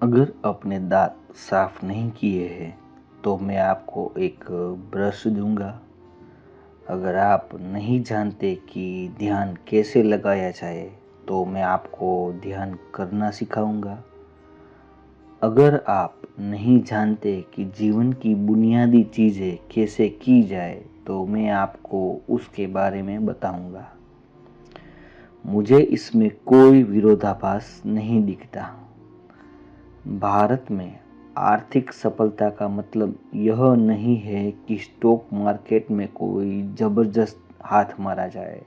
अगर अपने दांत साफ नहीं किए हैं तो मैं आपको एक ब्रश दूंगा। अगर आप नहीं जानते कि ध्यान कैसे लगाया जाए तो मैं आपको ध्यान करना सिखाऊंगा। अगर आप नहीं जानते कि जीवन की बुनियादी चीज़ें कैसे की जाए तो मैं आपको उसके बारे में बताऊंगा। मुझे इसमें कोई विरोधाभास नहीं दिखता। भारत में आर्थिक सफलता का मतलब यह नहीं है कि स्टॉक मार्केट में कोई जबरदस्त हाथ मारा जाए।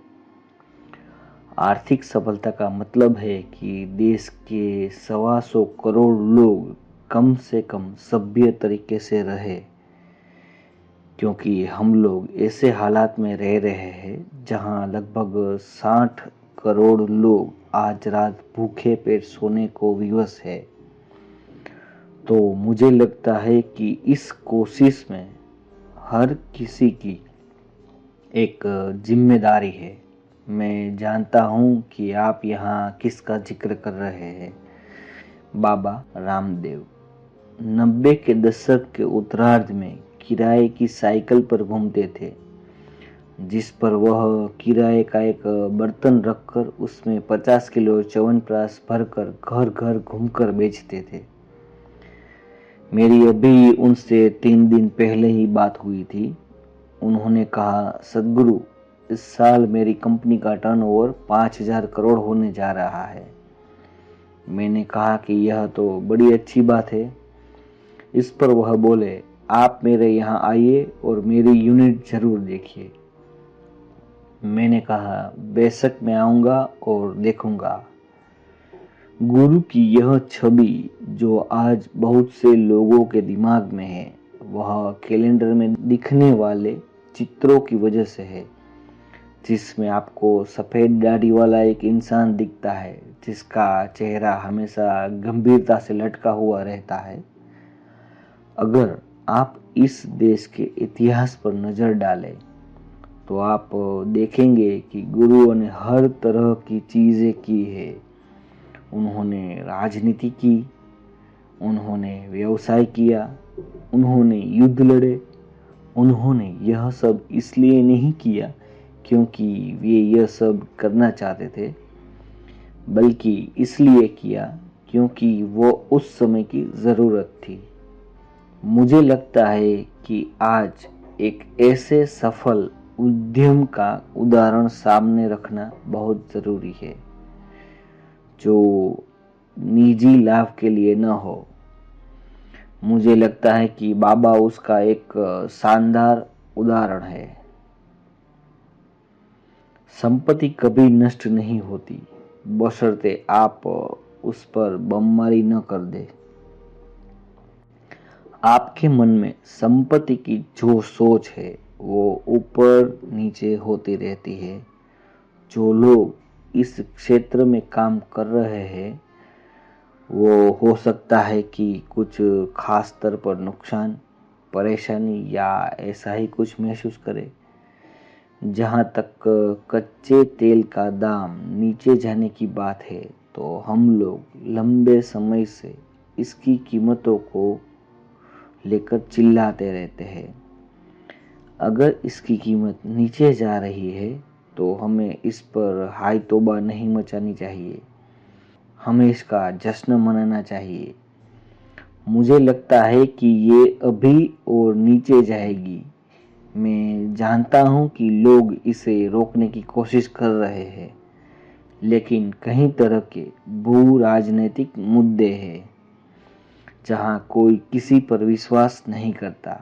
आर्थिक सफलता का मतलब है कि देश के 125 करोड़ लोग कम से कम सभ्य तरीके से रहे, क्योंकि हम लोग ऐसे हालात में रह रहे हैं जहां लगभग 60 करोड़ लोग आज रात भूखे पेट सोने को विवश है। तो मुझे लगता है कि इस कोशिश में हर किसी की एक जिम्मेदारी है। मैं जानता हूँ कि आप यहाँ किसका जिक्र कर रहे हैं। बाबा रामदेव 90 के दशक के उत्तरार्ध में किराए की साइकिल पर घूमते थे, जिस पर वह किराए का एक बर्तन रखकर उसमें 50 किलो च्यवनप्राश भरकर घर घर घूमकर बेचते थे। मेरी अभी उनसे 3 दिन पहले ही बात हुई थी। उन्होंने कहा, सद्गुरु, इस साल मेरी कंपनी का टर्नओवर 5,000 करोड़ होने जा रहा है। मैंने कहा कि यह तो बड़ी अच्छी बात है। इस पर वह बोले, आप मेरे यहाँ आइए और मेरी यूनिट जरूर देखिए। मैंने कहा, बेशक मैं आऊँगा और देखूँगा। गुरु की यह छवि जो आज बहुत से लोगों के दिमाग में है, वह कैलेंडर में दिखने वाले चित्रों की वजह से है, जिसमें आपको सफेद दाढ़ी वाला एक इंसान दिखता है जिसका चेहरा हमेशा गंभीरता से लटका हुआ रहता है। अगर आप इस देश के इतिहास पर नजर डालें तो आप देखेंगे कि गुरुओं ने हर तरह की चीजें की है। उन्होंने राजनीति की, उन्होंने व्यवसाय किया, उन्होंने युद्ध लड़े। उन्होंने यह सब इसलिए नहीं किया क्योंकि वे यह सब करना चाहते थे, बल्कि इसलिए किया क्योंकि वो उस समय की जरूरत थी। मुझे लगता है कि आज एक ऐसे सफल उद्यम का उदाहरण सामने रखना बहुत जरूरी है जो निजी लाभ के लिए न हो। मुझे लगता है कि बाबा उसका एक शानदार उदाहरण है। संपत्ति कभी नष्ट नहीं होती, बशर्ते आप उस पर बमबारी न कर दे। आपके मन में संपत्ति की जो सोच है वो ऊपर नीचे होती रहती है। जो लोग इस क्षेत्र में काम कर रहे हैं वो हो सकता है कि कुछ खास स्तर पर नुकसान, परेशानी या ऐसा ही कुछ महसूस करे। जहाँ तक कच्चे तेल का दाम नीचे जाने की बात है तो हम लोग लंबे समय से इसकी कीमतों को लेकर चिल्लाते रहते हैं। अगर इसकी कीमत नीचे जा रही है तो हमें इस पर हाय तौबा नहीं मचानी चाहिए, हमें इसका जश्न मनाना चाहिए। मुझे लगता है कि ये अभी और नीचे जाएगी। मैं जानता हूँ कि लोग इसे रोकने की कोशिश कर रहे हैं, लेकिन कई तरह के भू राजनीतिक मुद्दे हैं जहाँ कोई किसी पर विश्वास नहीं करता।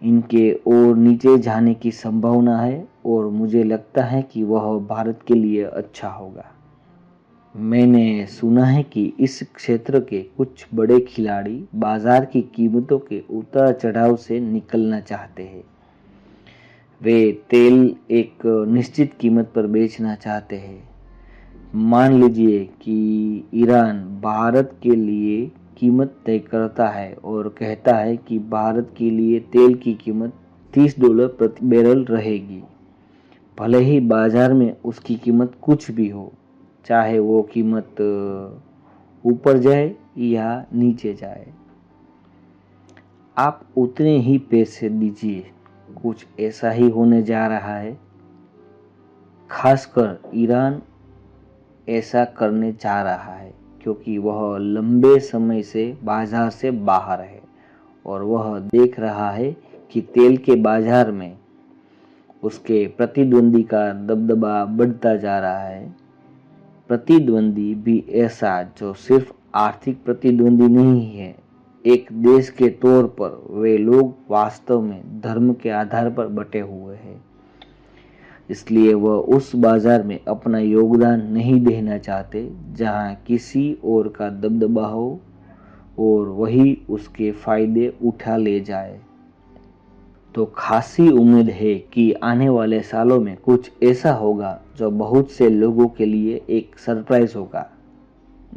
इनके और नीचे जाने की संभावना है और मुझे लगता है कि वह भारत के लिए अच्छा होगा। मैंने सुना है कि इस क्षेत्र के कुछ बड़े खिलाड़ी बाजार की कीमतों के उतार चढ़ाव से निकलना चाहते हैं। वे तेल एक निश्चित कीमत पर बेचना चाहते हैं। मान लीजिए कि ईरान भारत के लिए कीमत तय करता है और कहता है कि भारत के लिए तेल की कीमत $30 प्रति बैरल रहेगी। भले ही बाजार में उसकी कीमत कुछ भी हो, चाहे वो कीमत ऊपर जाए या नीचे जाए, आप उतने ही पैसे दीजिए। कुछ ऐसा ही होने जा रहा है। खासकर ईरान ऐसा करने जा रहा है क्योंकि वह लंबे समय से बाजार से बाहर है और वह देख रहा है कि तेल के बाजार में उसके प्रतिद्वंदी का दबदबा बढ़ता जा रहा है। प्रतिद्वंदी भी ऐसा जो सिर्फ आर्थिक प्रतिद्वंदी नहीं है, एक देश के तौर पर वे लोग वास्तव में धर्म के आधार पर बटे हुए हैं। इसलिए वह उस बाजार में अपना योगदान नहीं देना चाहते जहां किसी और का दबदबा हो और वही उसके फायदे उठा ले जाए। तो खासी उम्मीद है कि आने वाले सालों में कुछ ऐसा होगा जो बहुत से लोगों के लिए एक सरप्राइज होगा,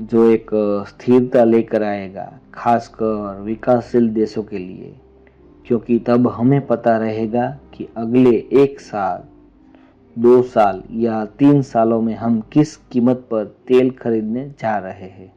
जो एक स्थिरता लेकर आएगा, खासकर विकासशील देशों के लिए। क्योंकि तब हमें पता रहेगा कि अगले 1 साल, 2 साल या 3 सालों में हम किस कीमत पर तेल खरीदने जा रहे हैं।